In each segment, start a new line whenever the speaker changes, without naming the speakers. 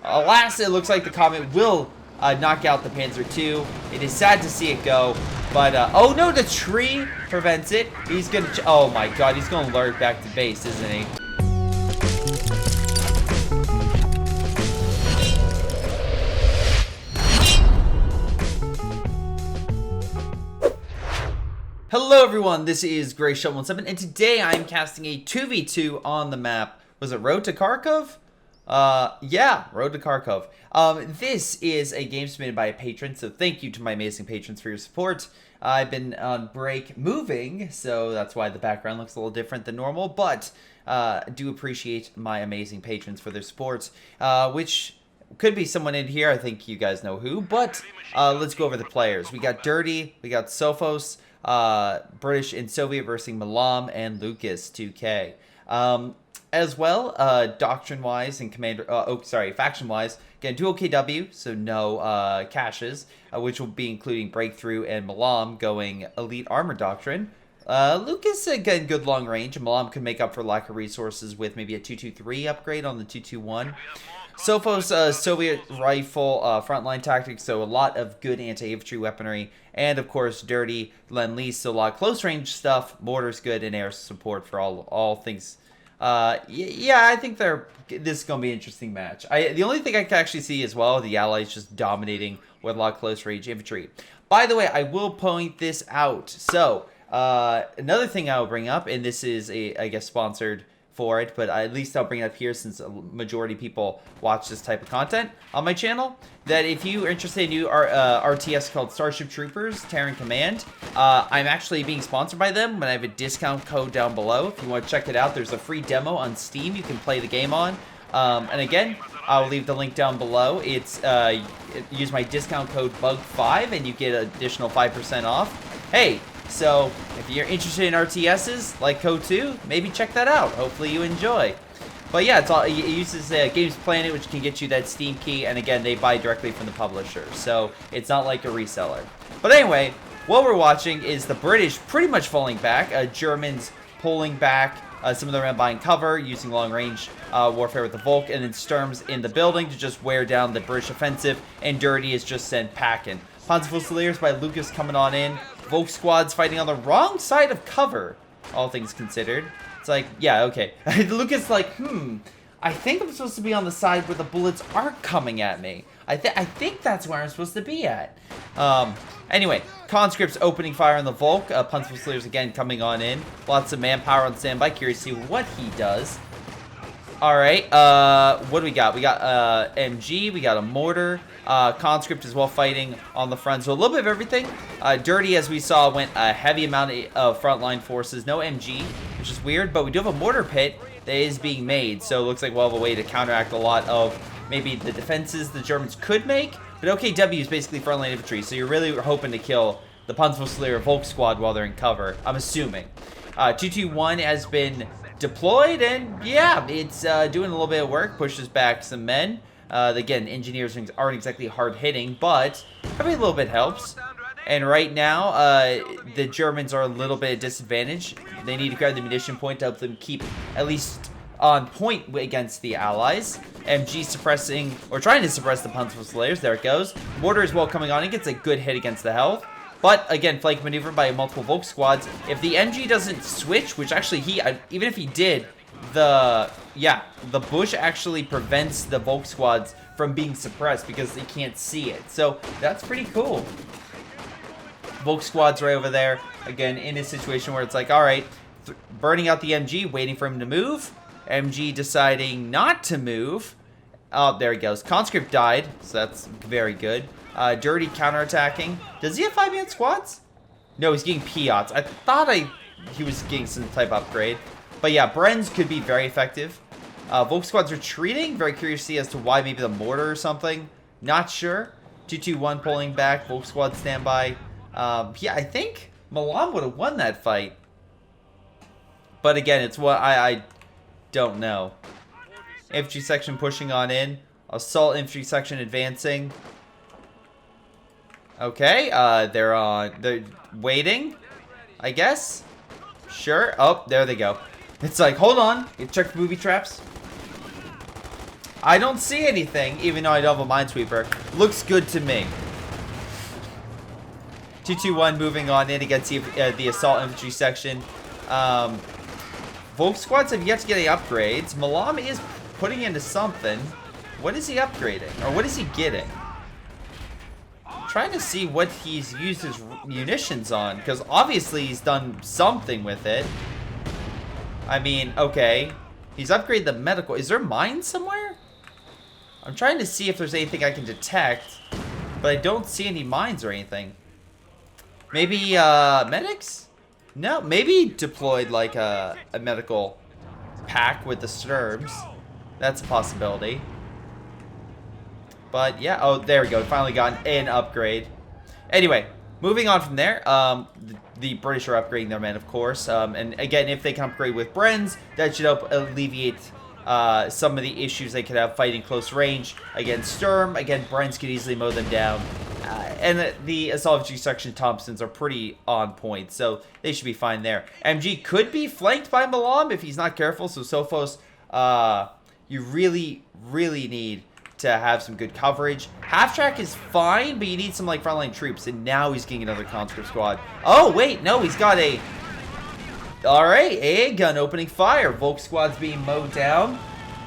Alas, it looks like the Comet will knock out the Panzer II. It is sad to see it go, but oh no, the tree prevents it. He's gonna, oh my god, he's gonna lure it back to base, isn't he? Hello everyone, this is Greyshot17, and today I'm casting a 2v2 on the map. Was it Road to Kharkov? Yeah, Road to Kharkov. This is a game submitted by a patron, so thank you to my amazing patrons for your support. I've been on break moving, so that's why the background looks a little different than normal, but I do appreciate my amazing patrons for their support, which could be someone in here. I think you guys know who, but let's go over the players. We got Dirty, we got Sophos, British and Soviet versus Milam and Lucas 2K. As well, doctrine-wise and faction-wise, again, dual KW, so no caches, which will be including Breakthrough and Milam going Elite Armor Doctrine. Lucas, again, good long range. Milam could make up for lack of resources with maybe a 223 upgrade on the 221. Sophos, Soviet rifle, frontline tactics, so a lot of good anti-infantry weaponry. And, of course, Dirty, Lend-Lease, so a lot of close-range stuff. Mortar's good, and air support for all things. Yeah, I think this is going to be an interesting match. The only thing I can actually see as well, the Allies just dominating with a lot of close-range infantry. By the way, I will point this out. So, another thing I will bring up, and this is, I guess, sponsored for it, but at least I'll bring it up here since a majority of people watch this type of content on my channel, that if you are interested in new RTS called Starship Troopers Terran Command, I'm actually being sponsored by them, but I have a discount code down below. If you want to check it out, there's a free demo on Steam you can play the game on. And again, I'll leave the link down below. It's use my discount code BUG5 and you get an additional 5% off. Hey, so if you're interested in RTSs like CoH2, maybe check that out. Hopefully you enjoy. But yeah, it uses Games Planet, which can get you that Steam key, and again, they buy directly from the publisher, so it's not like a reseller. But anyway, what we're watching is the British pretty much falling back, Germans pulling back, some of them are buying cover, using long-range warfare with the Volk, and then Sturm's in the building to just wear down the British offensive, and Dirty is just sent packing. Panzerfusiliers by Lucas coming on in. Volk squads fighting on the wrong side of cover, all things considered. It's like, yeah, okay. Lucas like, I think I'm supposed to be on the side where the bullets aren't coming at me. I think that's where I'm supposed to be at. Anyway, conscripts opening fire on the Volk. Panzerfusiliers again coming on in. Lots of manpower on standby. Curious to see what he does. Alright, what do we got? We got MG, we got a mortar. Conscript as well fighting on the front, so a little bit of everything. Dirty, as we saw, went a heavy amount of frontline forces. No MG, which is weird, but we do have a mortar pit that is being made, so it looks like we'll have a way to counteract a lot of maybe the defenses the Germans could make. But OKW is basically frontline infantry, so you're really hoping to kill the Panzerfusilier Volk squad while they're in cover, I'm assuming. 221 has been deployed, and yeah, it's doing a little bit of work, pushes back some men. Again, engineers aren't exactly hard-hitting, but every little bit helps. And right now, the Germans are a little bit at disadvantage. They need to grab the munition point to help them keep at least on point against the Allies. MG suppressing, or trying to suppress the Panzerfusiliers. There it goes. Mortar as well coming on. It gets a good hit against the health. But, again, flank maneuver by multiple Volk squads. If the MG doesn't switch, which actually even if he did, the bush actually prevents the Volk squads from being suppressed because they can't see it. So that's pretty cool. Volk squads right over there. Again, in a situation where it's like, all right, burning out the MG, waiting for him to move. MG deciding not to move. Oh, there he goes. Conscript died, so that's very good. Dirty counterattacking. Does he have 5-man squads? No, he's getting Piats. I thought he was getting some type of upgrade. But yeah, Bren's could be very effective. Volk squad's retreating. Very curious to see as to why, maybe the mortar or something. Not sure. 221 pulling back. Volk squad standby. Yeah, I think Milam would have won that fight. But again, it's what I don't know. Infantry section pushing on in. Assault infantry section advancing. Okay, they're waiting, I guess. Sure. Oh, there they go. It's like, hold on. You check the booby traps. I don't see anything, even though I don't have a Minesweeper. Looks good to me. 221 moving on in against the assault infantry section. Volk squads have yet to get any upgrades. Milam is putting into something. What is he upgrading? Or what is he getting? I'm trying to see what he's used his munitions on. Because obviously he's done something with it. I mean, okay. He's upgraded the medical. Is there mines somewhere? I'm trying to see if there's anything I can detect. But I don't see any mines or anything. Maybe medics? No, maybe deployed like a medical pack with the Sturms. That's a possibility. But yeah, oh, there we go. Finally got an upgrade. Anyway, moving on from there. The British are upgrading their men, of course. And again, if they can upgrade with Brens, that should help alleviate some of the issues they could have fighting close range against Sturm. Again, Brens could easily mow them down. And the assault infantry section Thompsons are pretty on point, so they should be fine there. MG could be flanked by Milam if he's not careful, so Sophos, you really, really need to have some good coverage. Half-track is fine, but you need some, like, frontline troops, and now he's getting another conscript squad. Oh, wait, no, he's got a... Alright, AA gun opening fire. Volk squad's being mowed down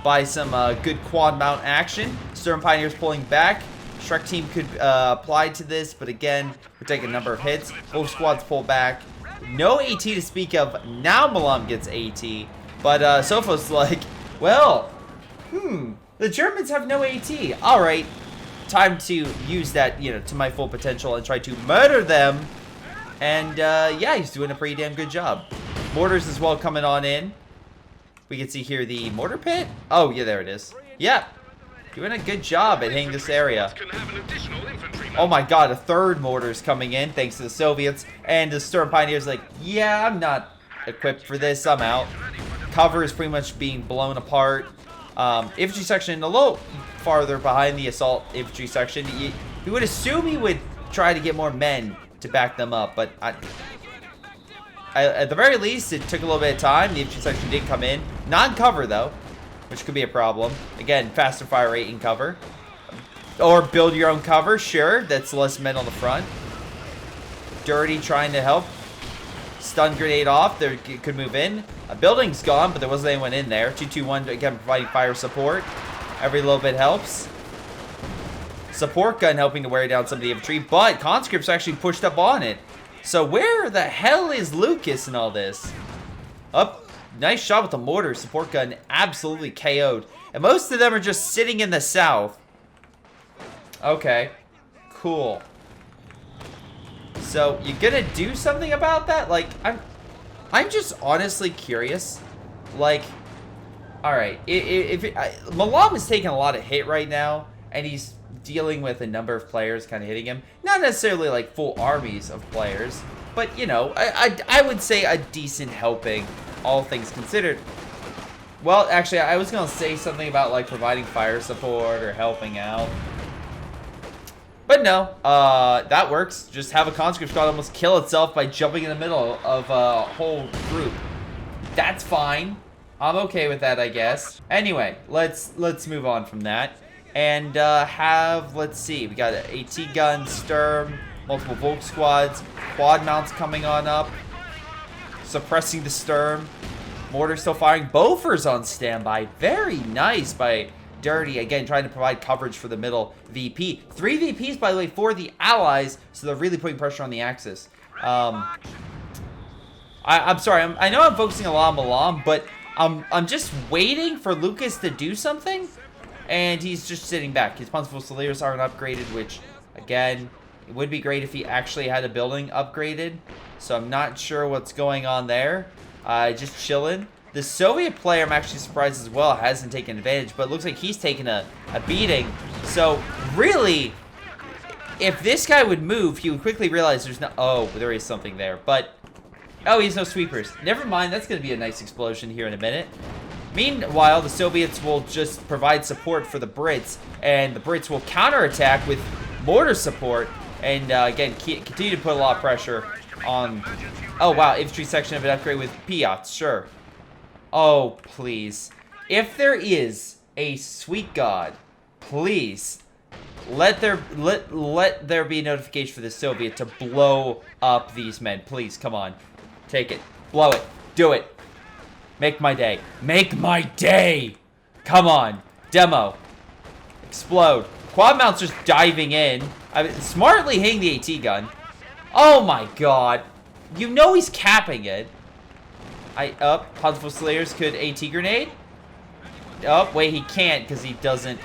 by some good quad mount action. Sturm Pioneers pulling back. Shrek team could apply to this, but again, we're taking a number of hits. Both squads pull back. No AT to speak of. Now Milam gets AT. But Sophos like, well, the Germans have no AT. Alright, time to use that, you know, to my full potential and try to murder them. And yeah, he's doing a pretty damn good job. Mortars as well coming on in. We can see here the mortar pit. Oh, yeah, there it is. Yeah. Doing a good job at hitting this area. Oh my god, a third mortar's coming in, thanks to the Soviets. And the Sturm Pioneers like, yeah, I'm not equipped for this, I'm out. Cover is pretty much being blown apart. Infantry section a little farther behind the assault infantry section. You would assume he would try to get more men to back them up, but at the very least, it took a little bit of time. The infantry section did come in. Non-cover, though, which could be a problem. Again, faster fire rate in cover. Or build your own cover, sure. That's less men on the front. Dirty trying to help. Stun grenade off. There could move in. A building's gone, but there wasn't anyone in there. 221, again, providing fire support. Every little bit helps. Support gun helping to wear down some of the infantry, but conscripts actually pushed up on it. So where the hell is Lucas in all this? Up. Nice shot with the mortar. Support gun absolutely KO'd. And most of them are just sitting in the south. Okay. Cool. So, you gonna do something about that? Like, I'm just honestly curious. Like, alright. Milam is taking a lot of hit right now. And he's dealing with a number of players kind of hitting him. Not necessarily like full armies of players. But, you know, I would say a decent helping. All things considered. Well, actually, I was going to say something about, like, providing fire support or helping out. But no, that works. Just have a conscript squad almost kill itself by jumping in the middle of a whole group. That's fine. I'm okay with that, I guess. Anyway, let's move on from that. And let's see, we got an AT gun, Sturm, multiple Volk squads, quad mounts coming on up. Suppressing the Sturm. Mortar still firing. Bofors on standby. Very nice by Dirty. Again, trying to provide coverage for the middle VP. 3 VPs, by the way, for the Allies. So they're really putting pressure on the Axis. I'm sorry. I know I'm focusing a lot on Milam, but I'm just waiting for Lucas to do something. And he's just sitting back. His Panzer Fusiliers aren't upgraded, which, again, it would be great if he actually had a building upgraded. So I'm not sure what's going on there. Just chilling. The Soviet player, I'm actually surprised as well, hasn't taken advantage. But it looks like he's taken a beating. So, really, if this guy would move, he would quickly realize there's no... Oh, there is something there. But, oh, he has no sweepers. Never mind, that's going to be a nice explosion here in a minute. Meanwhile, the Soviets will just provide support for the Brits. And the Brits will counterattack with mortar support. And, again, continue to put a lot of pressure on... Oh, wow, infantry section of an upgrade with Piats, sure. Oh, please. If there is a sweet god, please let there be a notification for the Soviet to blow up these men. Please, come on. Take it. Blow it. Do it. Make my day. Make my day! Come on. Demo. Explode. Quad mount's just diving in. I mean, smartly hitting the AT gun. Oh my god. You know he's capping it. Panzer Fusiliers could AT grenade? Oh, wait, he can't because he doesn't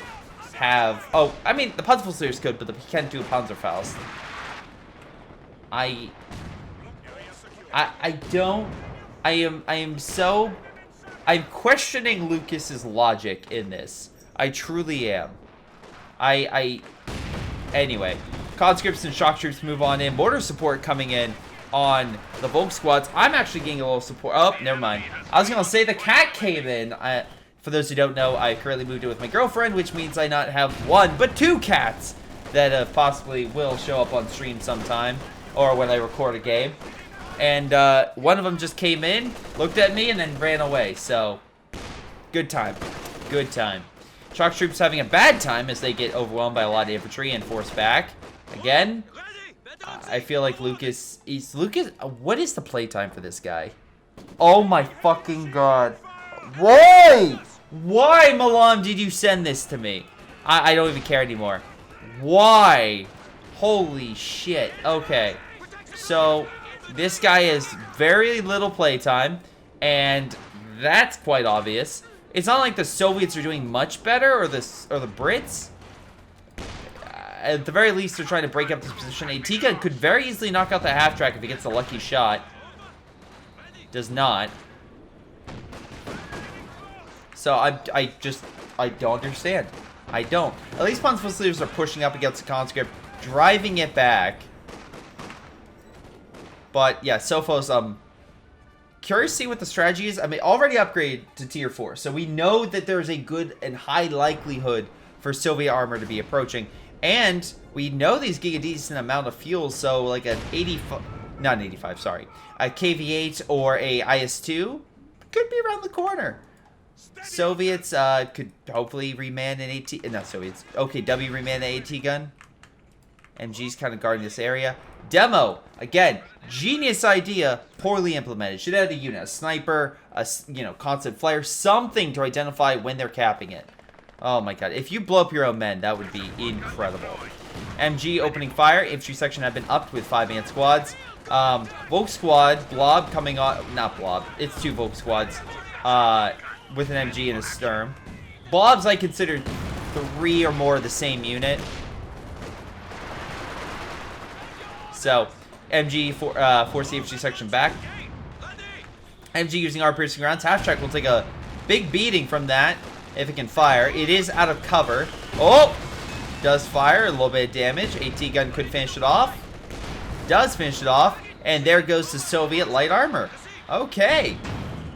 have... Oh, I mean, the Panzer Fusiliers could, but he can't do a Panzerfaust. I am questioning Lucas's logic in this. I truly am. Anyway, conscripts and shock troops move on in. Mortar support coming in on the Volk squads. I'm actually getting a little support. Oh, never mind. I was gonna say the cat came in. For those who don't know, I currently moved in with my girlfriend, which means I not have one, but two cats that possibly will show up on stream sometime, or when I record a game. And one of them just came in, looked at me, and then ran away. So, good time. Good time. Shock troops having a bad time as they get overwhelmed by a lot of infantry and forced back. Again, I feel like Lucas, what is the playtime for this guy? Oh my fucking god. Why? Why, Milam, did you send this to me? I don't even care anymore. Why? Holy shit. Okay. So, this guy has very little playtime, and that's quite obvious. It's not like the Soviets are doing much better, or the Brits. At the very least, they're trying to break up this position. AT gun could very easily knock out the half-track if he gets a lucky shot. Does not. So I don't understand. I don't. At least Panzer Fusiliers are pushing up against the conscript, driving it back. But yeah, Sophos, curious to see what the strategy is. I mean, already upgraded to tier 4, so we know that there's a good and high likelihood for Soviet armor to be approaching. And we know these get a decent amount of fuel, so like an 85, not an 85, sorry, a KV-8 or a IS-2 could be around the corner. Soviets could hopefully reman an AT, not Soviets, OKW reman an AT gun. MG's kind of guarding this area. Demo, again, genius idea, poorly implemented. Should add a unit, a sniper, a constant flare, something to identify when they're capping it. Oh my god, if you blow up your own men, that would be incredible. MG opening fire, infantry section had been upped with 5-man squads. Volk squad, Blob coming on, not Blob, it's 2 Volk squads, with an MG and a Sturm. Blobs I consider 3 or more of the same unit. So, MG force the infantry section back. MG using our piercing rounds. Half-track will take a big beating from that if it can fire. It is out of cover. Oh! Does fire. A little bit of damage. AT gun could finish it off. Does finish it off. And there goes the Soviet light armor. Okay.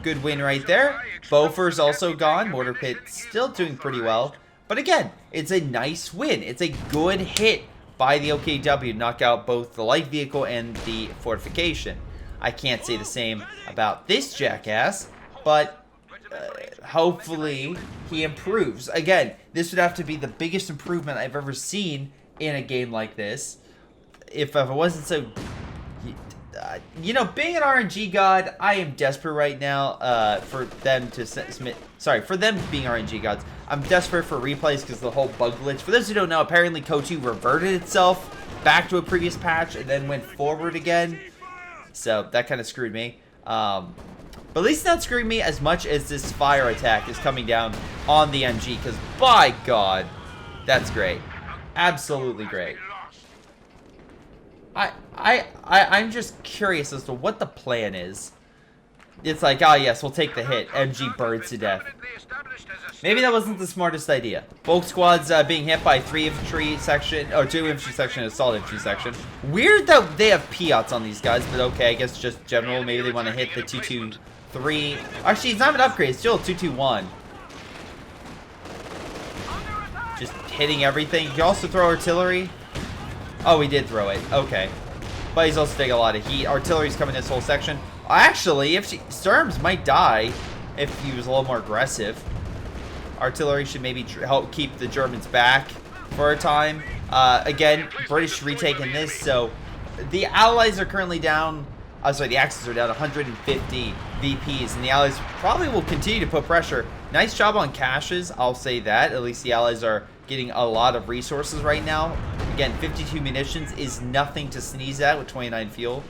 Good win right there. Bofors also gone. Mortar pit still doing pretty well. But again, it's a nice win. It's a good hit by the OKW to knock out both the light vehicle and the fortification. I can't say the same about this jackass, but hopefully he improves. Again, this would have to be the biggest improvement I've ever seen in a game like this. If it wasn't so... being an RNG god, I am desperate right now for them to submit... Sorry, for them being RNG gods. I'm desperate for replays because of the whole bug glitch. For those who don't know, apparently CoH2 reverted itself back to a previous patch and then went forward again. So that kind of screwed me. But at least not screwing me as much as this fire attack is coming down on the MG. Because by God, that's great. Absolutely great. I'm just curious as to what the plan is. It's like, oh yes, we'll take the hit. MG burns to death. Maybe that wasn't the smartest idea. Volk squads being hit by 3 infantry section, or 2 infantry section and assault infantry section. Weird that they have Piats on these guys, but okay, I guess just general. Maybe they want to hit the 223. Actually, it's not an upgrade. It's still a 221. Just hitting everything. You can also throw artillery. Oh, we did throw it. Okay. But he's also taking a lot of heat. Artillery's coming this whole section. Actually, Sturms might die if he was a little more aggressive. artillery should maybe help keep the Germans back for a time. Again, British retaking this, so the Allies are currently down. Sorry, the Axis are down 150 VPs, and the Allies probably will continue to put pressure. Nice job on caches, I'll say that. At least the Allies are getting a lot of resources right now. Again, 52 munitions is nothing to sneeze at with 29 fuel.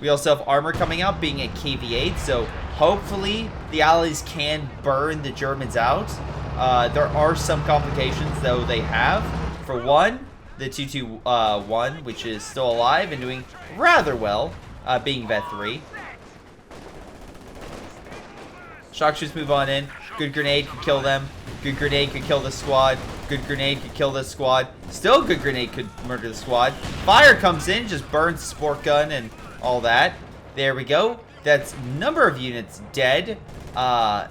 We also have armor coming out, being a KV-8, so hopefully the Allies can burn the Germans out. There are some complications, though, they have. For one, the 221, which is still alive and doing rather well, being Vet 3. Shock shoots move on in. Good grenade could kill them. Good grenade could kill the squad. Good grenade could kill this squad. Still good grenade could murder the squad. Fire comes in, just burns the sport gun and all that. There we go. That's number of units dead. He got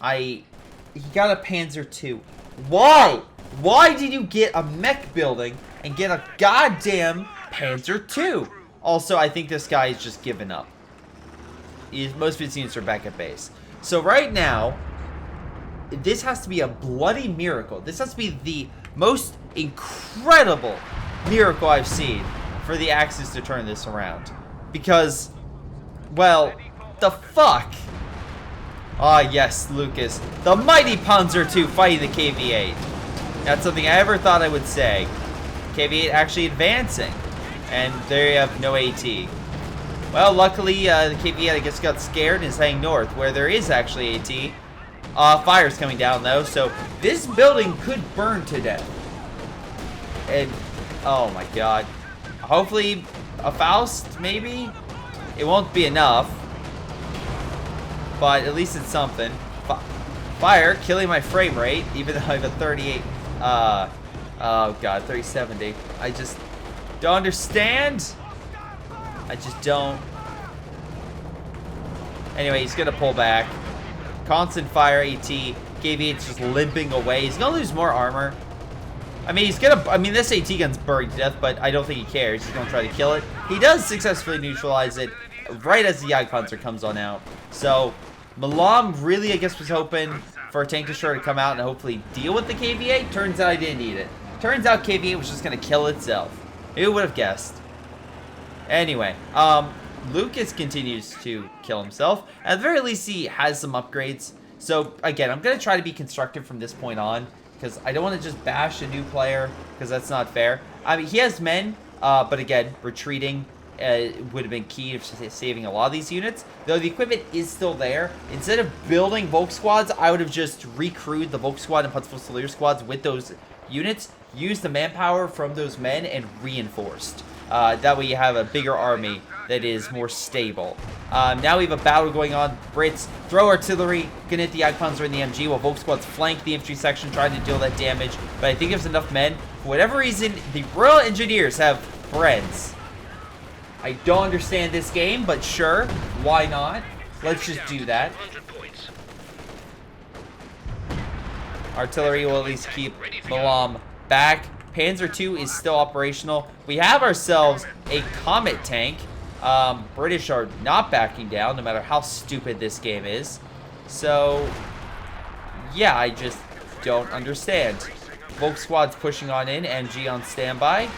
a Panzer II. Why? Why did you get a mech building and get a goddamn Panzer II? Also, I think this guy is just giving up. Most of his units are back at base. So right now, this has to be a bloody miracle. This has to be the most incredible miracle I've seen for the Axis to turn this around. Because, well, the fuck? Ah, yes, Lucas. The mighty Panzer II fighting the KV-8. That's something I ever thought I would say. KV-8 actually advancing. And they have no AT. Well, luckily, the KV-8, I guess, got scared and is heading north, where there is actually AT. Fire's coming down, though, so this building could burn to death. And, oh my god. Hopefully, a Faust, maybe? It won't be enough. But at least it's something. Fire, killing my frame rate, even though I have a 38, oh god, 3070. I just don't understand. I just don't. Anyway, he's gonna pull back. Constant fire AT. KV-8's just limping away. He's gonna lose more armor. I mean, this AT gun's buried to death, but I don't think he cares. He's gonna try to kill it. He does successfully neutralize it right as the Jagdpanzer comes on out. So, Milam really, I guess, was hoping for a tank destroyer to come out and hopefully deal with the KV-8. Turns out I didn't need it. Turns out KV-8 was just gonna kill itself. Who would have guessed? Anyway, Lucas continues to kill himself. At the very least, he has some upgrades. So, again, I'm going to try to be constructive from this point on, because I don't want to just bash a new player, because that's not fair. I mean, he has men, but again, retreating would have been key to saving a lot of these units. Though the equipment is still there. Instead of building Volk squads, I would have just recrewed the Volk squad and Putzfusilier squads with those units, used the manpower from those men, and reinforced. That way you have a bigger army that is more stable. Now we have a battle going on. Brits throw artillery, gonna hit the Jagdpanzer and the MG, while Volk squads flank the infantry section, trying to deal that damage. But I think there's enough men. For whatever reason, the Royal Engineers have friends. I don't understand this game, but sure, why not? Let's just do that. Artillery will at least keep Milam back. Panzer II is still operational. We have ourselves a Comet tank. British are not backing down, no matter how stupid this game is. So, yeah, I just don't understand. Volk squad's pushing on in, MG on standby.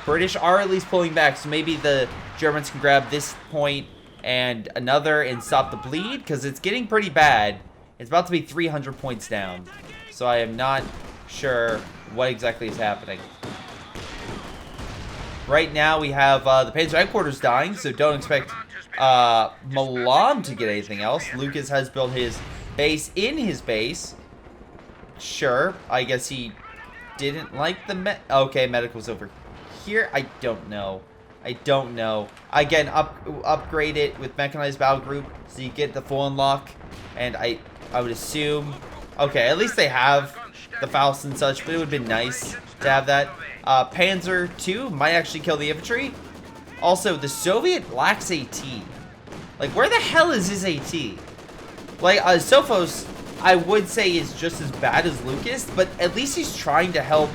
British are at least pulling back, so maybe the Germans can grab this point and another and stop the bleed, because it's getting pretty bad. It's about to be 300 points down. So I am not sure what exactly is happening. Right now we have the Panzer headquarters dying, so don't expect Milam to get anything else. Lucas has built his base in his base. Sure, I guess he didn't like the okay, medical's over here. I don't know. I don't know. Again, upgrade it with mechanized battle group so you get the full unlock. And I would assume. Okay, at least they have the Faust and such, but it would have been nice to have that. Panzer II might actually kill the infantry. Also, the Soviet lacks AT. Like, where the hell is his AT? Like, Sophos, I would say, is just as bad as Lucas, but at least he's trying to help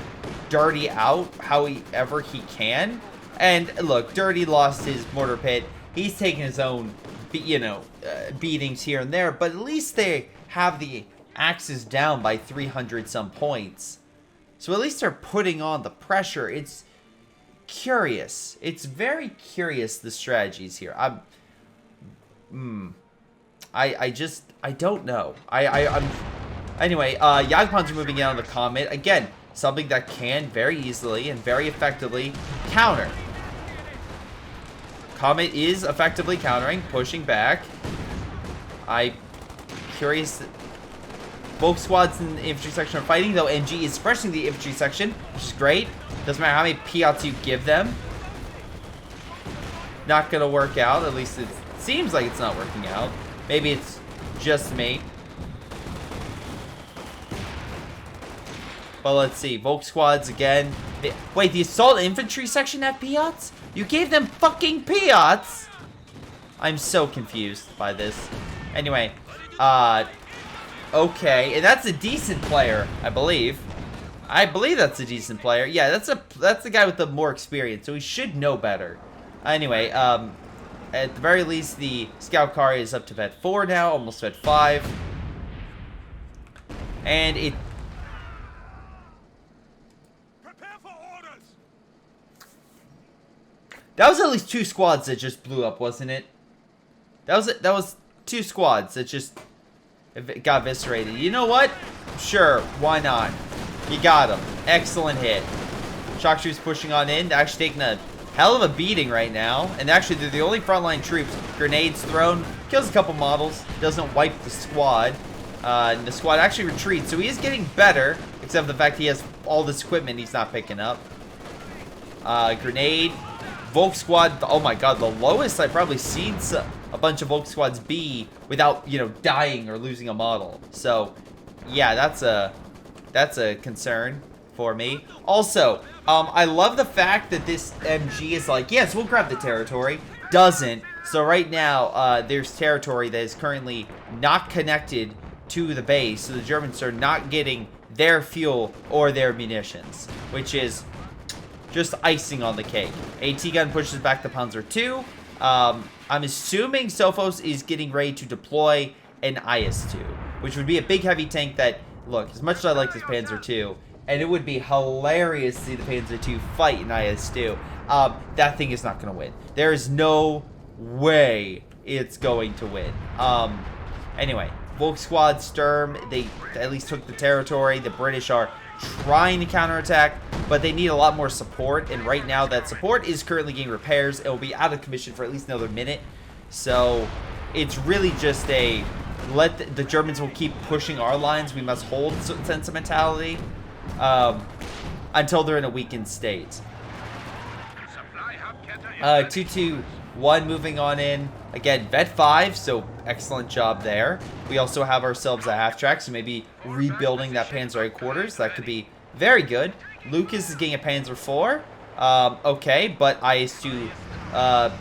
Dirty out however he can. And, look, Dirty lost his mortar pit. He's taking his own beatings here and there, but at least they have the axes down by 300 some points. So at least they're putting on the pressure. It's curious. It's very curious, the strategies here. I don't know. Anyway, Jagdpanzer moving in on the Comet. Again, something that can very easily and very effectively counter. Comet is effectively countering, pushing back. I'm curious. Both squads in the infantry section are fighting, though NG is suppressing the infantry section, which is great. Doesn't matter how many Piats you give them. Not gonna work out. At least it seems like it's not working out. Maybe it's just me. But let's see. Volk squads again. Wait, the assault infantry section have Piats? You gave them fucking Piats? I'm so confused by this. Anyway, okay, and that's a decent player, I believe. I believe that's a decent player. Yeah, that's the guy with the more experience, so he should know better. Anyway, at the very least, the scout car is up to vet 4 now, almost vet 5. And it...
Prepare for orders.
That was at least 2 squads that just blew up, wasn't it? That was 2 squads that just got eviscerated. You know what? Sure, why not? You got him. Excellent hit. Shock troops pushing on in. They're actually taking a hell of a beating right now. And actually, they're the only frontline troops. Grenades thrown. Kills a couple models. Doesn't wipe the squad. And the squad actually retreats. So he is getting better. Except for the fact he has all this equipment he's not picking up. Grenade. Volk squad. Oh my god, the lowest I've probably seen a bunch of Volk squads be without, dying or losing a model. So, yeah, that's a concern for me. Also, I love the fact that this MG is like, yes, we'll grab the territory. Doesn't. So right now, there's territory that is currently not connected to the base. So the Germans are not getting their fuel or their munitions, which is just icing on the cake. AT gun pushes back the Panzer II. I'm assuming Sophos is getting ready to deploy an IS-2, which would be a big heavy tank that, look, as much as I like this Panzer II, and it would be hilarious to see the Panzer II fight an IS-2, that thing is not going to win. There is no way it's going to win. Anyway, Volk Squad, Sturm, they at least took the territory. The British are trying to counterattack, but they need a lot more support, and right now that support is currently getting repairs. It will be out of commission for at least another minute, so it's really just a the Germans will keep pushing our lines, we must hold sense of mentality until they're in a weakened state. 221 moving on in. Again, vet 5, so excellent job there. We also have ourselves a half track, so maybe rebuilding that Panzer headquarters. That could be very good. Lucas is getting a Panzer 4. Okay, but IS-2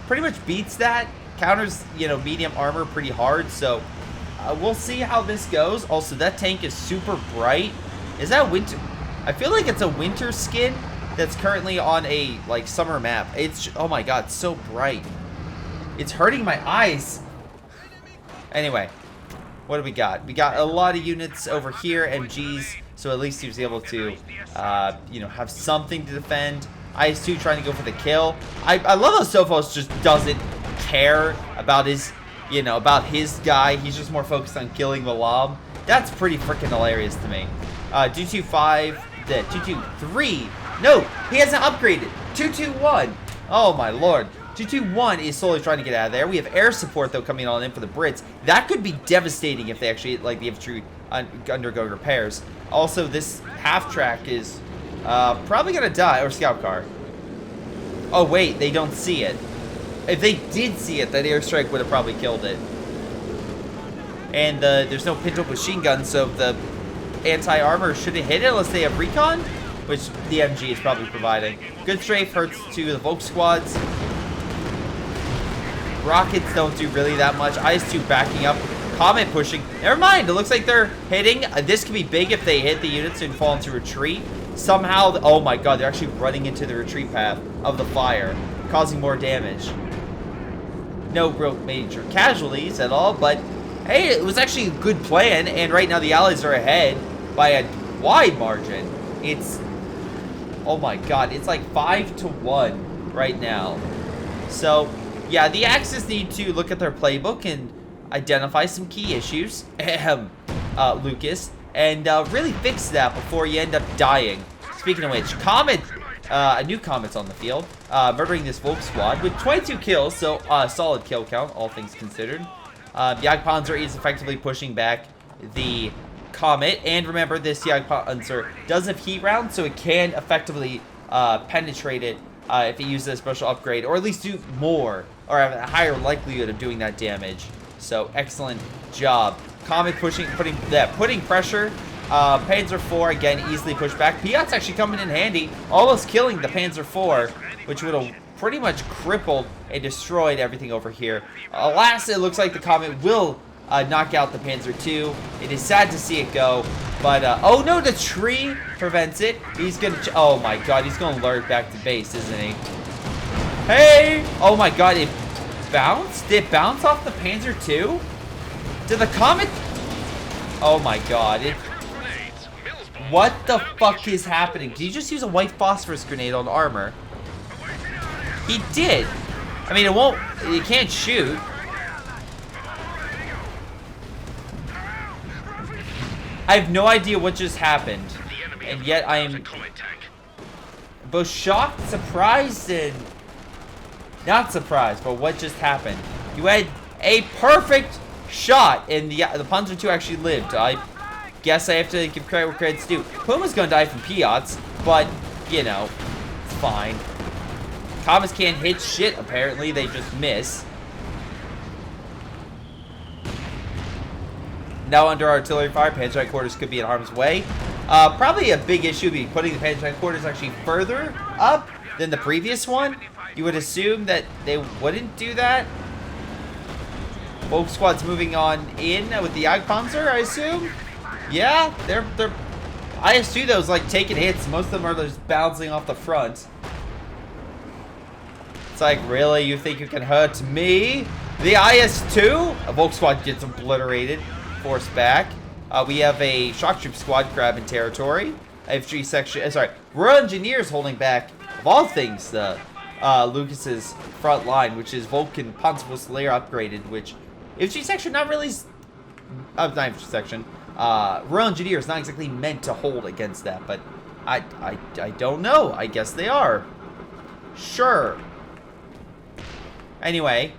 pretty much beats that. Counters, medium armor pretty hard, so we'll see how this goes. Also, that tank is super bright. Is that winter? I feel like it's a winter skin that's currently on a, summer map. It's, oh my god, it's so bright. It's hurting my eyes. Anyway, what do we got? We got a lot of units over here, MGs, so at least he was able to, have something to defend. IS-2 trying to go for the kill. I love how Sophos just doesn't care about his, about his guy. He's just more focused on killing Milam. That's pretty freaking hilarious to me. 225, 223. No, he hasn't upgraded. 221. Oh my lord. 221 is slowly trying to get out of there. We have air support, though, coming on in for the Brits. That could be devastating if they actually, the infantry undergo repairs. Also, this half-track is probably going to die. Or scout car. Oh, wait. They don't see it. If they did see it, that airstrike would have probably killed it. And there's no pinto machine gun, so the anti-armor shouldn't hit it unless they have recon, which the MG is probably providing. Good strafe hurts to the Volk squads. Rockets don't do really that much. IS-2 backing up. Comet pushing. Never mind. It looks like they're hitting. This could be big if they hit the units and fall into retreat. Somehow, oh my god, they're actually running into the retreat path of the fire, causing more damage. No real major casualties at all, but hey, it was actually a good plan, and right now the Allies are ahead by a wide margin. It's, oh my god, it's like 5-1 right now. So, yeah, the Axis need to look at their playbook and identify some key issues, Lucas, and really fix that before you end up dying. Speaking of which, Comet, a new Comet's on the field, murdering this Volk squad with 22 kills, so solid kill count, all things considered. Jagdpanzer is effectively pushing back the Comet, and remember, this Jagdpanzer does have heat rounds, so it can effectively penetrate it if it uses a special upgrade, or at least do more, or have a higher likelihood of doing that damage. So, excellent job. Comet putting pressure. Panzer IV, again, easily pushed back. Piot's actually coming in handy, almost killing the Panzer IV, which would have pretty much crippled and destroyed everything over here. Alas, it looks like the Comet will knock out the Panzer II. It is sad to see it go, but, oh no, the tree prevents it. He's gonna, oh my god, he's gonna lure it back to base, isn't he? Hey! Oh my god, it bounced? Did it bounce off the Panzer II? Did the Comet? Oh my god, what the fuck is happening? Did he just use a white phosphorus grenade on armor? He did. I mean, it can't shoot. I have no idea what just happened. And yet I am both shocked, surprised, and not surprised, but what just happened. You had a perfect shot, and the Panzer II actually lived. I guess I have to give credit where credit's due. Puma's gonna die from Piot's, but, you know, it's fine. Comets can't hit shit, apparently. They just miss. Now under artillery fire, Panzer headquarters could be in harm's way. Probably a big issue would be putting the Panzer headquarters actually further up than the previous one. You would assume that they wouldn't do that. Volk squad's moving on in with the Jagdpanzer, I assume. Yeah, they're IS-2 those like taking hits. Most of them are just bouncing off the front. It's like, really, you think you can hurt me? The IS-2, a Volk squad gets obliterated, forced back. We have a shock troop squad grabbing territory. IFG section, sorry, Royal Engineers holding back, of all things, the Lucas's front line, which is Vulcan Panzerfußlehr upgraded, which IFG section not really, not IFG section. Royal Engineers not exactly meant to hold against that, but I don't know. I guess they are. Sure. Anyway,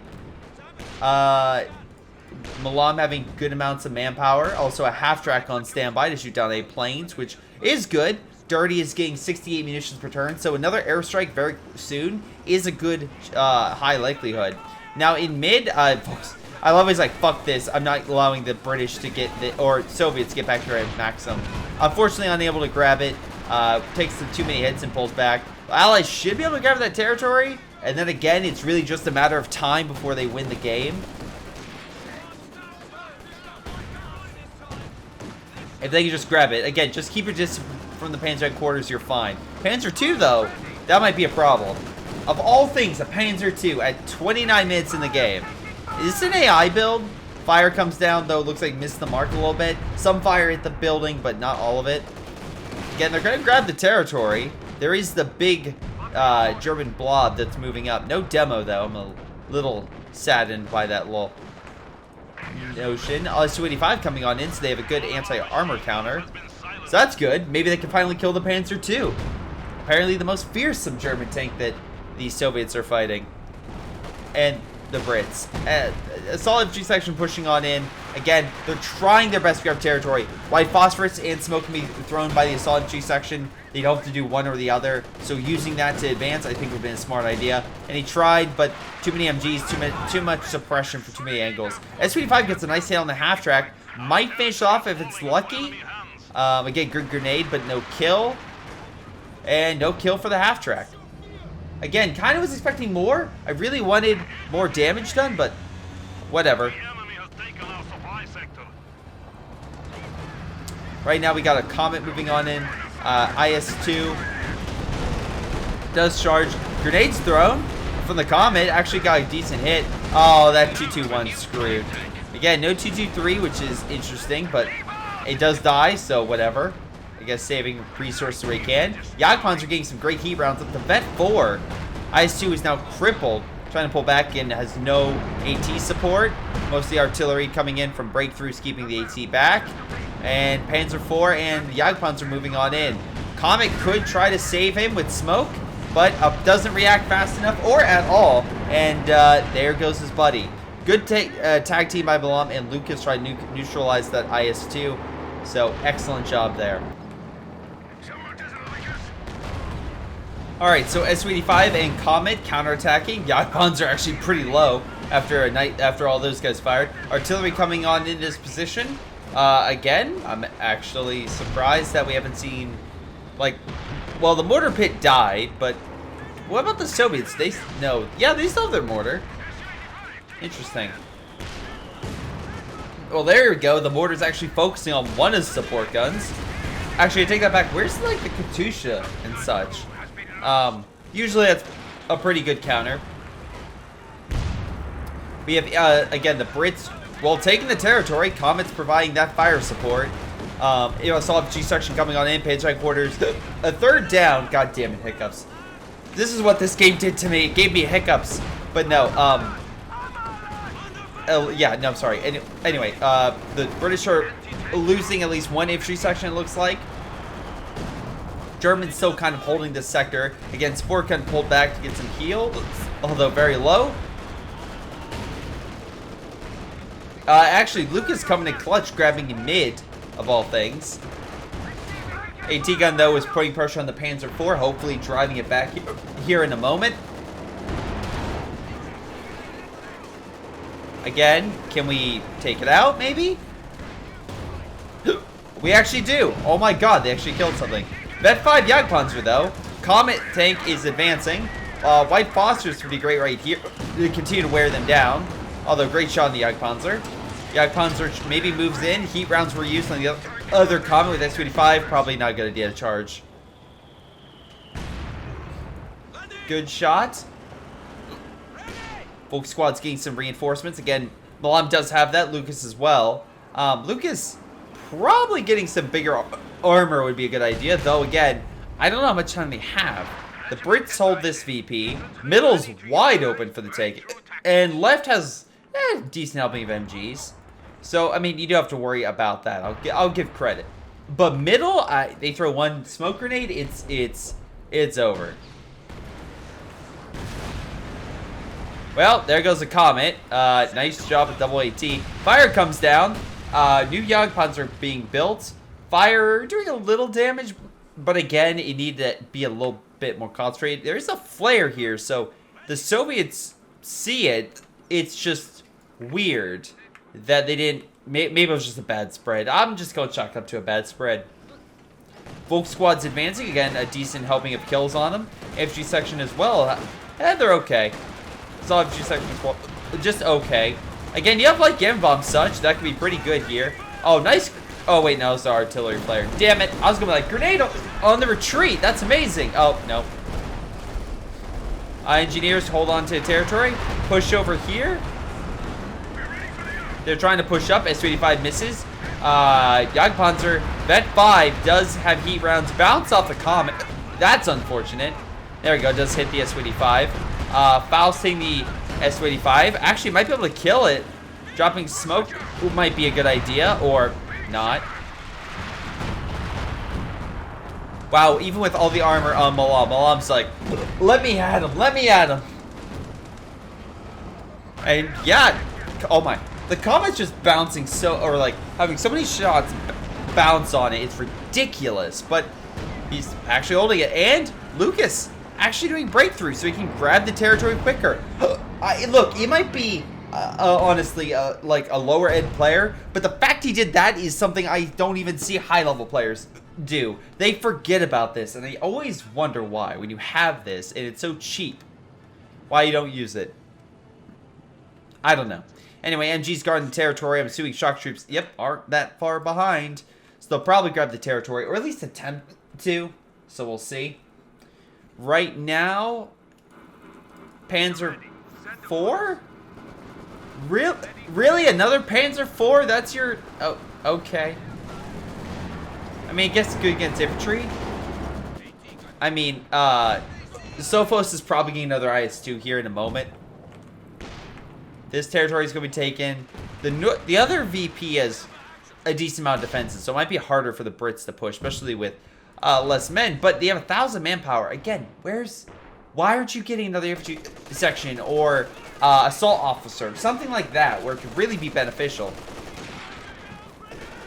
Milam having good amounts of manpower. Also a half-track on standby to shoot down planes, which is good. Dirty is getting 68 munitions per turn, so another airstrike very soon is a good high likelihood. Now in mid, folks, I love he's like, fuck this, I'm not allowing the British to get the, or Soviets to get back to their maximum. Unfortunately unable to grab it, takes them too many hits and pulls back. The Allies should be able to grab that territory, and then again, it's really just a matter of time before they win the game. If they can just grab it. Again, just keep your distance from the Panzer headquarters, you're fine. Panzer II, though, that might be a problem. Of all things, a Panzer II at 29 minutes in the game. Is this an AI build? Fire comes down, though, looks like missed the mark a little bit. Some fire hit the building, but not all of it. Again, they're going to grab the territory. There is the big German blob that's moving up. No demo, though. I'm a little saddened by that little notion. Su-85 coming on in, so they have a good anti-armor counter. So that's good. Maybe they can finally kill the Panzer II. Apparently the most fearsome German tank that the Soviets are fighting. And the Brits. A solid G section pushing on in. Again, they're trying their best to grab territory. White phosphorus and smoke can be thrown by the assault G section. They'd hope to do one or the other. So using that to advance, I think, would have been a smart idea. And he tried, but too many MGs, too much suppression for too many angles. S-25 gets a nice hit on the half track. Might finish off if it's lucky. Again, good grenade, but no kill. And no kill for the half track. Again, kind of was expecting more. I really wanted more damage done, but whatever. Right now we got a Comet moving on in. IS-2 does charge. Grenades thrown from the Comet. Actually got a decent hit. Oh, that 2-2-1 screwed. Again, no 2-2-3, which is interesting, but it does die, so whatever. I guess saving resources where he can. Jagdpanzer getting some great heat rounds up to Vet 4. IS-2 is now crippled, trying to pull back in, has no AT support. Most of the artillery coming in from breakthroughs, keeping the AT back. And Panzer 4 and Jagdpanzer moving on in. Comet could try to save him with smoke, but doesn't react fast enough or at all. And there goes his buddy. Good tag team by Milam, and Lucas tried to neutralize that IS-2. So excellent job there. Alright, so S-85 and Comet counterattacking. Jagdpanzer actually pretty low after all those guys fired. Artillery coming on in this position. Again, I'm actually surprised that we haven't seen, like, well, the mortar pit died, but what about the Soviets? They still have their mortar. Interesting. Well, there we go. The mortar's actually focusing on one of the support guns. Actually, I take that back. Where's, like, the Katusha and such? Usually that's a pretty good counter. We have, again, the Brits, well, taking the territory. Comet's providing that fire support. Solid G section coming on in. Panzer quarters. A third down. God damn it, hiccups. This is what this game did to me. It gave me hiccups. But no, yeah, no, I'm sorry. Anyway, the British are losing at least one infantry section, it looks like. Germans still kind of holding this sector. Again, support kind of pulled back to get some heal, although very low. Actually, Lucas coming in clutch, grabbing in mid, of all things. AT gun, though, is putting pressure on the Panzer IV, hopefully driving it back here in a moment. Again, can we take it out, maybe? We actually do. Oh my god, they actually killed something. Vet 5 Jagdpanzer, though. Comet tank is advancing. White Fosters would be great right here to continue to wear them down. Although, great shot on the Jagdpanzer. Jagdpanzer maybe moves in. Heat rounds were used on the other Comet with S-25. Probably not a good idea to charge. Good shot. Folk squad's getting some reinforcements. Again, Milam does have that. Lucas as well. Lucas probably getting some bigger armor would be a good idea. Though, again, I don't know how much time they have. The Brits hold this VP. Middle's wide open for the take. And left has decent helping of MGs. So, I mean, you do have to worry about that. I'll give credit. But middle, they throw one smoke grenade, it's over. Well, there goes the Comet. Nice job at double AT. Fire comes down. New Jagdpanzer being built. Fire doing a little damage, but again, it needed to be a little bit more concentrated. There is a flare here, so the Soviets see it. It's just weird that they didn't. Maybe it was just a bad spread. I'm just going to chalk up to a bad spread. Volk squad's advancing. Again, a decent helping of kills on them. FG section as well. And they're okay. Solid FG section as well. Just okay. Again, you have like Gamma Bomb such. That could be pretty good here. Oh, nice. Oh, wait, no, it's the artillery flare. Damn it. I was going to be like, grenade on the retreat. That's amazing. Oh, no. Engineers hold on to the territory. Push over here. They're trying to push up. S-35 misses. Jagdpanzer, Vet 5 does have heat rounds bounce off the Comet. That's unfortunate. There we go. Does hit the S-25. Fausting the S-25. Actually, might be able to kill it. Dropping smoke might be a good idea, or not. Wow, even with all the armor on Milam, Milam's like, let me at him, let me at him. And yeah, oh my. The Comet's just bouncing or like having so many shots bounce on it. It's ridiculous, but he's actually holding it. And Lucas actually doing breakthrough so he can grab the territory quicker. Look, he might be honestly like a lower end player, but the fact he did that is something I don't even see high level players do. They forget about this, and they always wonder why when you have this and it's so cheap, why you don't use it. I don't know. Anyway, MG's guarding the territory. I'm assuming shock troops, yep, aren't that far behind. So they'll probably grab the territory, or at least attempt to. So we'll see. Right now, Panzer IV? Really? Another Panzer IV? That's your... Oh, okay. I mean, I guess it's good against infantry. I mean, Sophos is probably getting another IS-2 here in a moment. This territory is going to be taken. The other VP has a decent amount of defenses, so it might be harder for the Brits to push, especially with less men. But they have 1,000 manpower. Again, why aren't you getting another infantry section or assault officer? Something like that, where it could really be beneficial.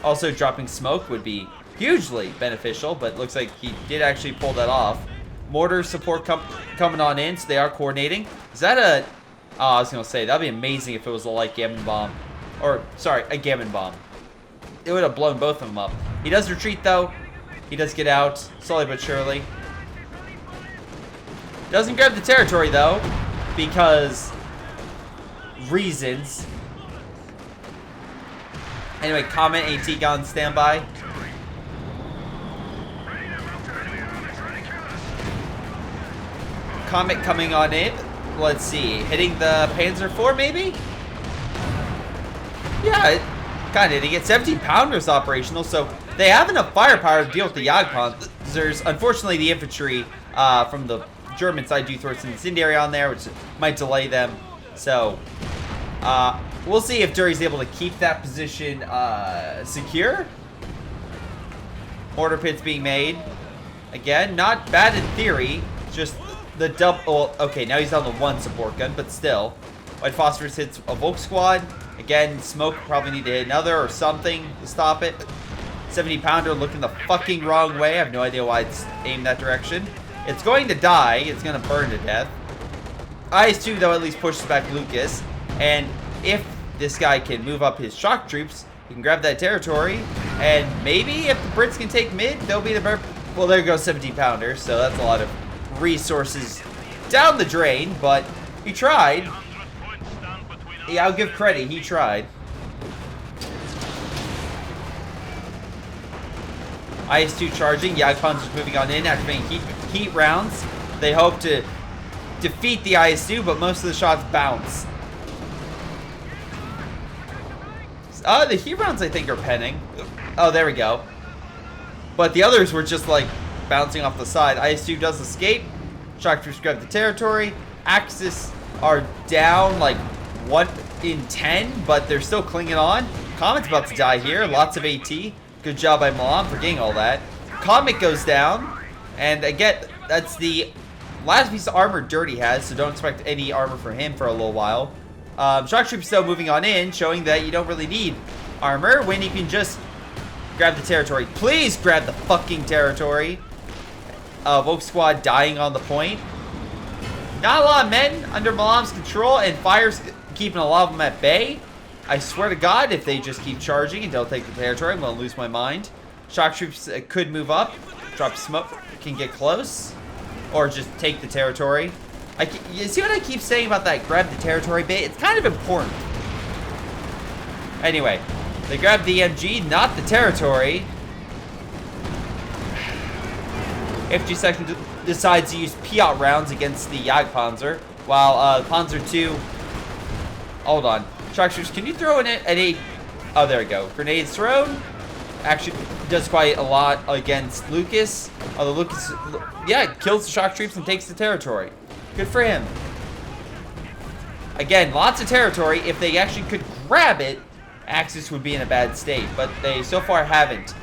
Also, dropping smoke would be hugely beneficial, but it looks like he did actually pull that off. Mortar support coming on in, so they are coordinating. Is that a... Oh, I was going to say, that would be amazing if it was a light gammon bomb. Or, sorry, a gammon bomb. It would have blown both of them up. He does retreat, though. He does get out, slowly but surely. Doesn't grab the territory, though, because... reasons. Anyway, Comet AT on standby. Comet coming on in. Let's see. Hitting the Panzer IV, maybe? Yeah, it kind of did. He gets 17 pounders operational, so they have enough firepower to deal with the Jagdpanzers. Unfortunately, the infantry from the German side do throw some incendiary on there, which might delay them. So, we'll see if Dury's able to keep that position secure. Mortar pits being made. Again, not bad in theory, just the double... Okay, now he's down to one support gun, but still. White Phosphorus hits a Volk squad. Again, smoke probably need to hit another or something to stop it. 70 pounder looking the fucking wrong way. I have no idea why it's aimed that direction. It's going to die. It's going to burn to death. IS-2, though, at least pushes back Lucas. And if this guy can move up his shock troops, he can grab that territory. And maybe if the Brits can take mid, they'll be the... Well, there goes 17 pounder, so that's a lot of resources down the drain, but he tried. Yeah, I'll give credit. He tried. IS-2 charging. Jagdpanzer's moving on in, activating heat rounds. They hope to defeat the IS-2, but most of the shots bounce. The heat rounds, I think, are penning. Oh, there we go. But the others were just, like, bouncing off the side. IS-2 does escape. Shock troops grab the territory. Axis are down, like, 1 in 10, but they're still clinging on. Comet's about to die here. Lots of AT. Good job by Milam for getting all that. Comet goes down. And, again, that's the last piece of armor Dirty has, so don't expect any armor for him for a little while. Shock troops still moving on in, showing that you don't really need armor when you can just grab the territory. Please grab the fucking territory. Volk squad dying on the point. Not a lot of men under Milam's control, and fire's keeping a lot of them at bay. I swear to God, if they just keep charging and don't take the territory, I'm going to lose my mind. Shock troops could move up, drop smoke, can get close, or just take the territory. You see what I keep saying about that grab the territory bit? It's kind of important. Anyway, they grab the MG, not the territory. FG section decides to use Piot rounds against the Jagdpanzer, while Panzer II... Hold on. Shock troops, can you throw an A... Oh, there we go. Grenades thrown. Actually does quite a lot against Lucas. Although Lucas, yeah, kills the shock troops and takes the territory. Good for him. Again, lots of territory. If they actually could grab it, Axis would be in a bad state, but they so far haven't.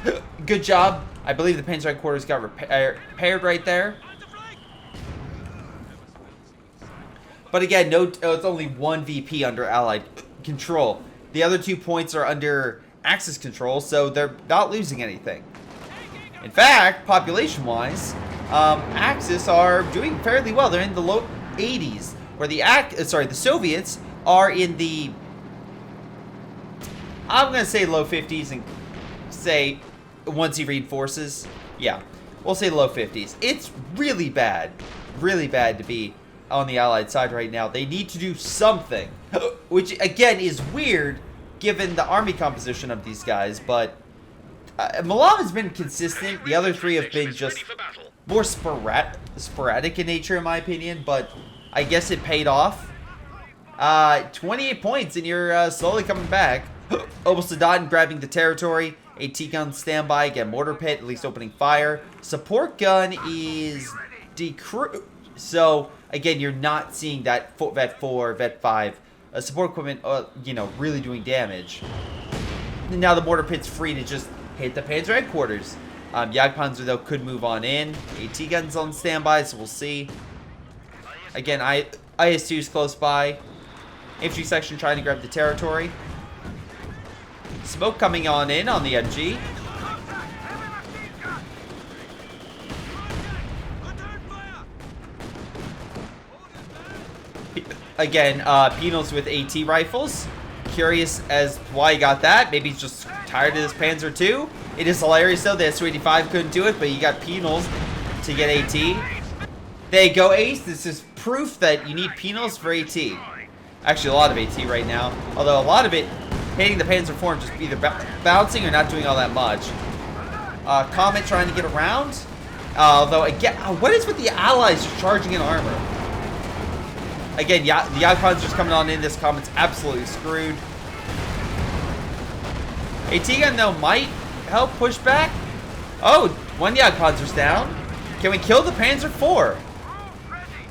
Good job. I believe the Panzer headquarters got repaired right there. But again, it's only one VP under Allied control. The other 2 points are under Axis control, so they're not losing anything. In fact, population-wise, Axis are doing fairly well. They're in the low 80s, where the Soviets are in the, I'm gonna say low 50s, and say once he reinforces, yeah, we'll say low 50s. It's really bad to be on the Allied side right now. They need to do something, which again is weird given the army composition of these guys, but Milam has been consistent. The other 3 have been just more sporadic in nature, in my opinion, but I guess it paid off. 28 points, and you're slowly coming back. Almost a dot and grabbing the territory. AT gun standby. Again, mortar pit, at least opening fire. Support gun is decreased. So, again, you're not seeing that Vet 4, Vet 5 support equipment, you know, really doing damage. And now the mortar pit's free to just hit the Panzer headquarters. Jagdpanzer, though, could move on in. AT guns on standby, so we'll see. Again, IS-2 is close by. Infantry section trying to grab the territory. Smoke coming on in on the MG. Again, Penals with AT rifles. Curious as to why he got that. Maybe he's just tired of this Panzer II. It is hilarious, though. The Su-85 couldn't do it, but you got Penals to get AT. There you go, Ace. This is proof that you need Penals for AT. Actually, a lot of AT right now. Although a lot of it hitting the Panzer IV, just either bouncing or not doing all that much. Comet trying to get around. Although, again, what is with the Allies just charging in armor? Again, the Jagdpanzer's coming on in. This Comet's absolutely screwed. AT gun, though, might help push back. Oh, one Jagdpanzer's down. Can we kill the Panzer IV?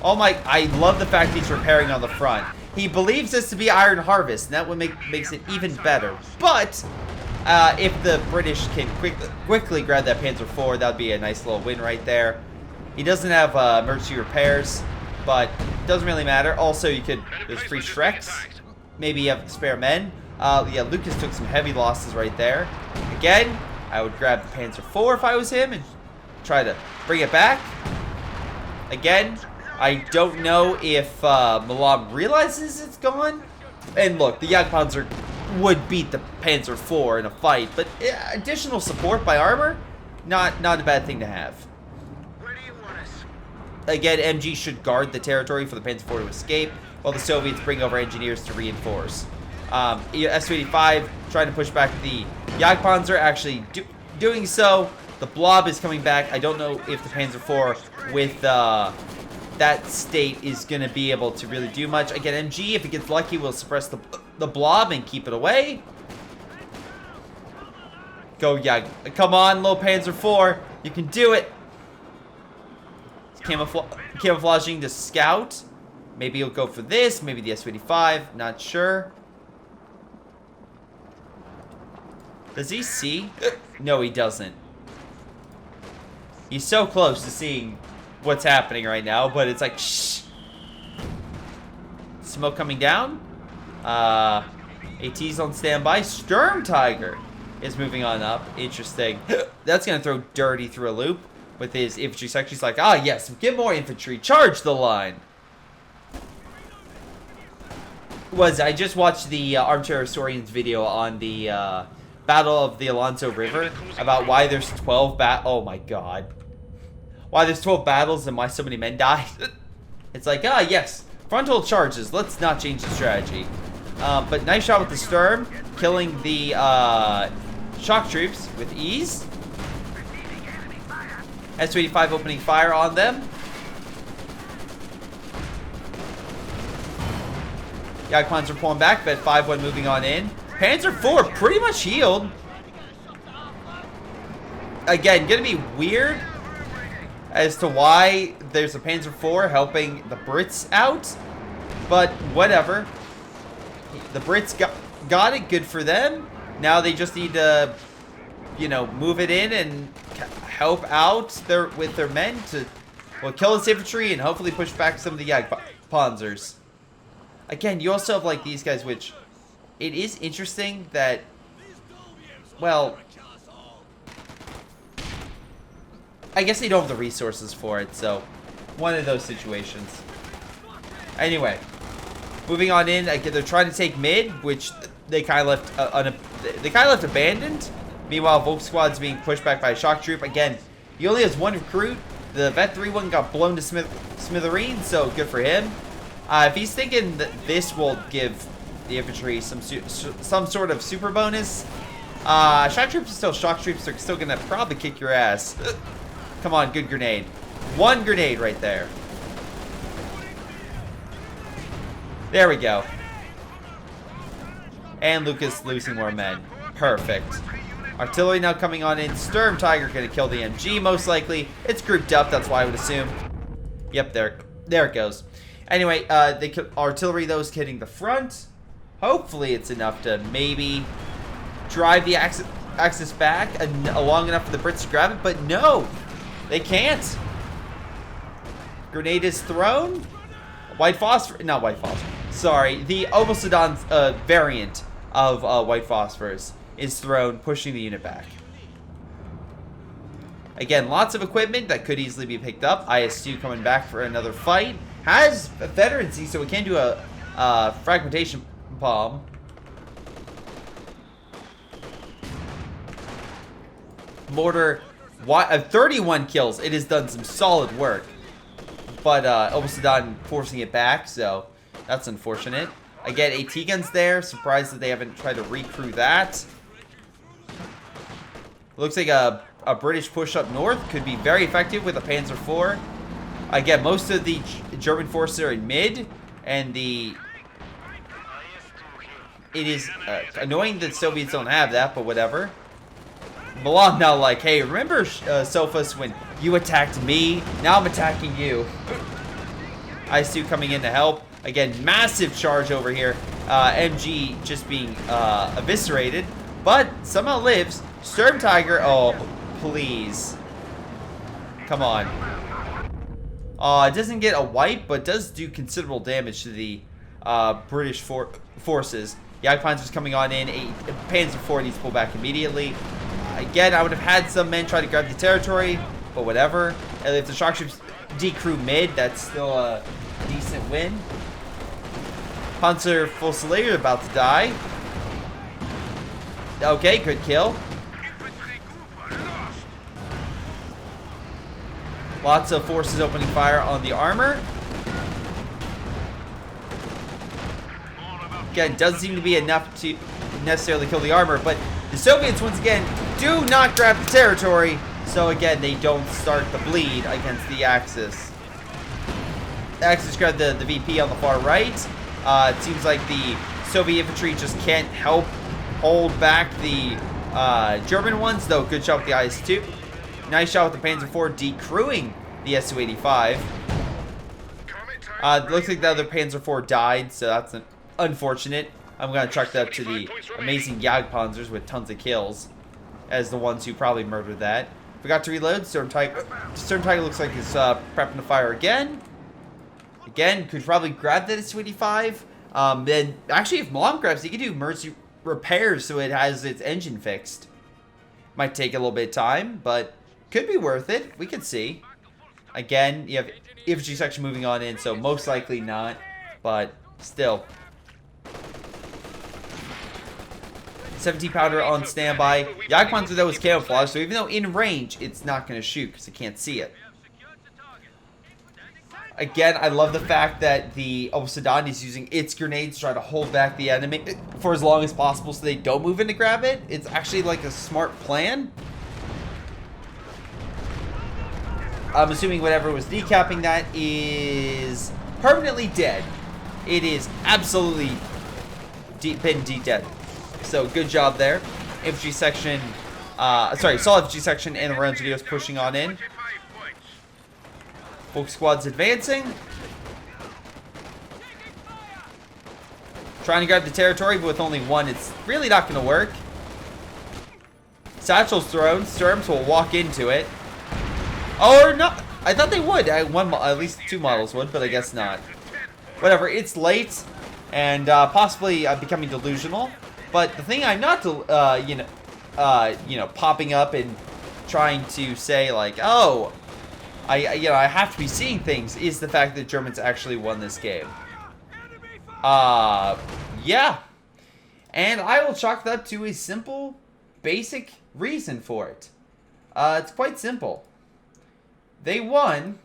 Oh my, I love the fact he's repairing on the front. He believes this to be Iron Harvest, and that makes it even better. But, if the British can quickly grab that Panzer IV, that would be a nice little win right there. He doesn't have emergency repairs, but it doesn't really matter. Also, there's free Shreks. Maybe you have spare men. Yeah, Lucas took some heavy losses right there. Again, I would grab the Panzer IV if I was him and try to bring it back. Again, I don't know if Milam realizes it's gone. And look, the Jagdpanzer would beat the Panzer IV in a fight, but additional support by armor, not a bad thing to have.
Where do you want us?
Again, MG should guard the territory for the Panzer IV to escape, while the Soviets bring over engineers to reinforce. Su-85 trying to push back the Jagdpanzer, actually doing so. The Blob is coming back. I don't know if the Panzer IV with that state is going to be able to really do much. Again, MG, if it gets lucky, will suppress the Blob and keep it away. Go, come on, little Panzer IV. You can do it. Camouflaging the Scout. Maybe he'll go for this. Maybe the Su-85. Not sure. Does he see? No, he doesn't. He's so close to seeing what's happening right now, but it's like, shh. Smoke coming down. AT's on standby. Sturm Tiger is moving on up. Interesting. That's going to throw Dirty through a loop with his infantry section. He's like, ah, yes, get more infantry. Charge the line. I just watched the Armchair Historian's video on the Battle of the Alonso River about why there's 12 oh my god. Why there's 12 battles and why so many men died. It's like, ah, yes, frontal charges. Let's not change the strategy. But nice shot with the Sturm, killing the shock troops with ease. Su-85 opening fire on them. Jagdpanzer pulling back, Vet 5-1 moving on in. Panzer IV pretty much healed. Again, gonna be weird as to why there's a Panzer IV helping the Brits out, but whatever. The Brits got it, good for them. Now they just need to, you know, move it in and help out with their men to, well, kill this infantry and hopefully push back some of the Jagdpanzers. Again, you also have like these guys, which it is interesting that, well, I guess they don't have the resources for it, so one of those situations. Anyway, moving on in, they're trying to take mid, which they kind of left abandoned. Meanwhile, Volk Squad's being pushed back by a shock troop. Again, he only has one recruit. The Vet 3-1 got blown to smithereens, so good for him. If he's thinking that this will give the infantry some sort of super bonus, shock troops are still shock troops. They're still gonna probably kick your ass. Come on, good grenade. One grenade right there. There we go. And Lucas losing more men. Perfect. Artillery now coming on in. Sturm Tiger going to kill the MG most likely. It's grouped up, that's why I would assume. Yep, there it goes. Anyway, artillery though is hitting the front. Hopefully it's enough to maybe drive the Axis back long enough for the Brits to grab it, but no, they can't. Grenade is thrown. White phosphor, not white phosphor. Sorry, the Obosadon variant of white phosphorus is thrown, pushing the unit back. Again, lots of equipment that could easily be picked up. IS-2 coming back for another fight. Has a veterancy, so it can do a fragmentation bomb. Mortar, 31 kills. It has done some solid work. But Obosadon forcing it back, so that's unfortunate. Again, AT guns there. Surprised that they haven't tried to recrew that. Looks like a British push up north could be very effective with a Panzer IV. Again, most of the German forces are in mid, and it is annoying that Soviets don't have that, but whatever. Milam now like, hey, remember Sophos when you attacked me? Now I'm attacking you. IS-2 coming in to help. Again, massive charge over here. MG just being eviscerated, but somehow lives. Sturm Tiger, oh, please. Come on. It doesn't get a wipe, but does do considerable damage to the British forces. Jagdpanzer's coming on in. Panzer IV needs to pull back immediately. Again, I would have had some men try to grab the territory, but whatever. And if the shock troops decrew mid, that's still a decent win. Panzer Fusilier about to die. Okay, good kill. Lots of forces opening fire on the armor. Again, doesn't seem to be enough to necessarily kill the armor, but the Soviets, once again, do not grab the territory. So again, they don't start the bleed against the Axis. The Axis grabbed the VP on the far right. It seems like the Soviet infantry just can't help hold back the German ones, though good shot with the IS-2. Nice shot with the Panzer IV decrewing the Su-85. Looks like the other Panzer IV died, so that's unfortunate. I'm going to chalk that up to the amazing Jagdpanzers with tons of kills as the ones who probably murdered that. Forgot to reload. Sturm Tiger looks like he's prepping to fire again. Again, could probably grab that Su-85. Then, actually, if Milam grabs, he could do emergency repairs so it has its engine fixed. Might take a little bit of time, but could be worth it. We could see. Again, you have infantry section moving on in, so most likely not, but still. 17 powder on standby. Jagdpanzer, though, is camouflaged, so even though in range, it's not going to shoot because it can't see it. Again, I love the fact that the Obosadon is using its grenades to try to hold back the enemy for as long as possible so they don't move in to grab it. It's actually like a smart plan. I'm assuming whatever was decapping that is permanently dead. It is absolutely been dead. So good job there. Infantry section, solid infantry section and the Engineers pushing on in. Folk squad's advancing. Trying to grab the territory, but with only one, it's really not going to work. Satchel's thrown. Sturms will walk into it. Or not. I thought they would. At least two models would, but I guess not. Whatever. It's late and possibly becoming delusional. But the thing I'm not, popping up and trying to say like, oh, I have to be seeing things is the fact that Germans actually won this game. Yeah. And I will chalk that up to a simple, basic reason for it. It's quite simple. They won.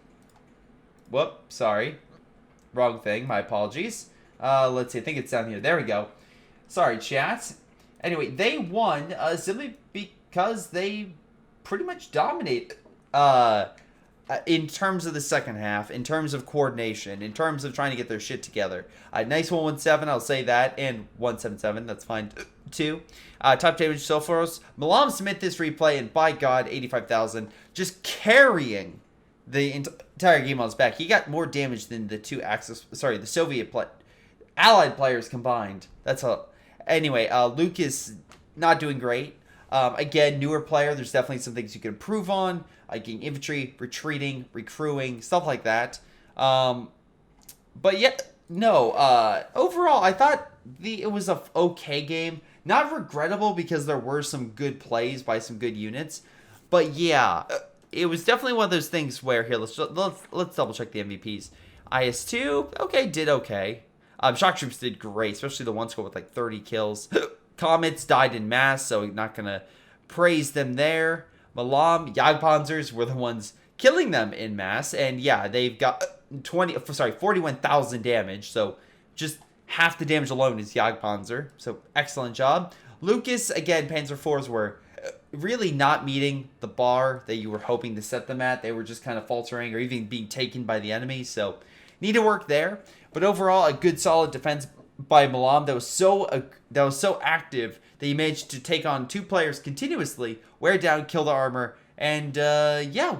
Whoop, sorry. Wrong thing, my apologies. Let's see, I think it's down here. There we go. Sorry, chat. Anyway, they won simply because they pretty much dominate in terms of the second half, in terms of coordination, in terms of trying to get their shit together. Nice 117, I'll say that, and 177, that's fine too. Top damage so far. Milam submit this replay, and by God, 85,000, just carrying the entire game on his back. He got more damage than the the Soviet allied players combined. That's all. Anyway, Luke is not doing great. Again, newer player, there's definitely some things you can improve on, like getting infantry, retreating, recrewing, stuff like that. But yet, no, overall, I thought it was a okay game. Not regrettable because there were some good plays by some good units. But yeah, it was definitely one of those things where, here, let's double check the MVPs. IS-2, okay, did okay. Shock Troops did great, especially the one score with like 30 kills. Comets died in mass, so not going to praise them there. Milam, Jagdpanzers were the ones killing them in mass. And yeah, they've got 41,000 damage. So just half the damage alone is Jagdpanzer. So excellent job. Lucas, again, Panzer IVs were really not meeting the bar that you were hoping to set them at. They were just kind of faltering or even being taken by the enemy. So need to work there. But overall, a good solid defense by Milam that was so active that he managed to take on 2 players continuously, wear down, kill the armor, and yeah,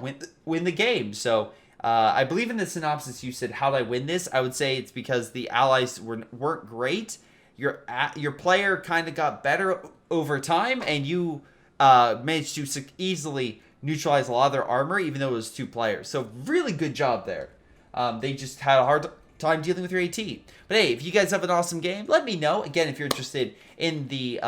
win the game. So I believe in the synopsis you said, "How'd I win this?" I would say it's because the allies weren't great. Your player kind of got better over time, and you managed to easily neutralize a lot of their armor, even though it was 2 players. So really good job there. They just had a hard time dealing with your AT. But hey, if you guys have an awesome game, let me know. Again, if you're interested in the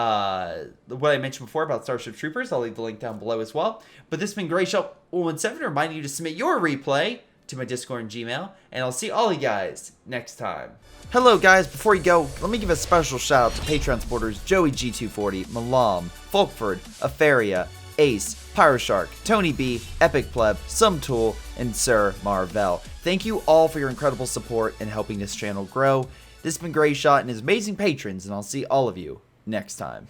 what I mentioned before about Starship Troopers, I'll leave the link down below as well. But this has been Greyshot117, reminding you to submit your replay to my Discord and Gmail, and I'll see all you guys next time. Hello guys, before you go, let me give a special shout out to Patreon supporters Joey G240, Milam, Folkvard, Aphyria, Ace, Pyroshark, Tony B, Epic Pleb, ShinobiWarrior, and Sir Marvell. Thank you all for your incredible support and helping this channel grow. This has been Greyshot and his amazing patrons, and I'll see all of you next time.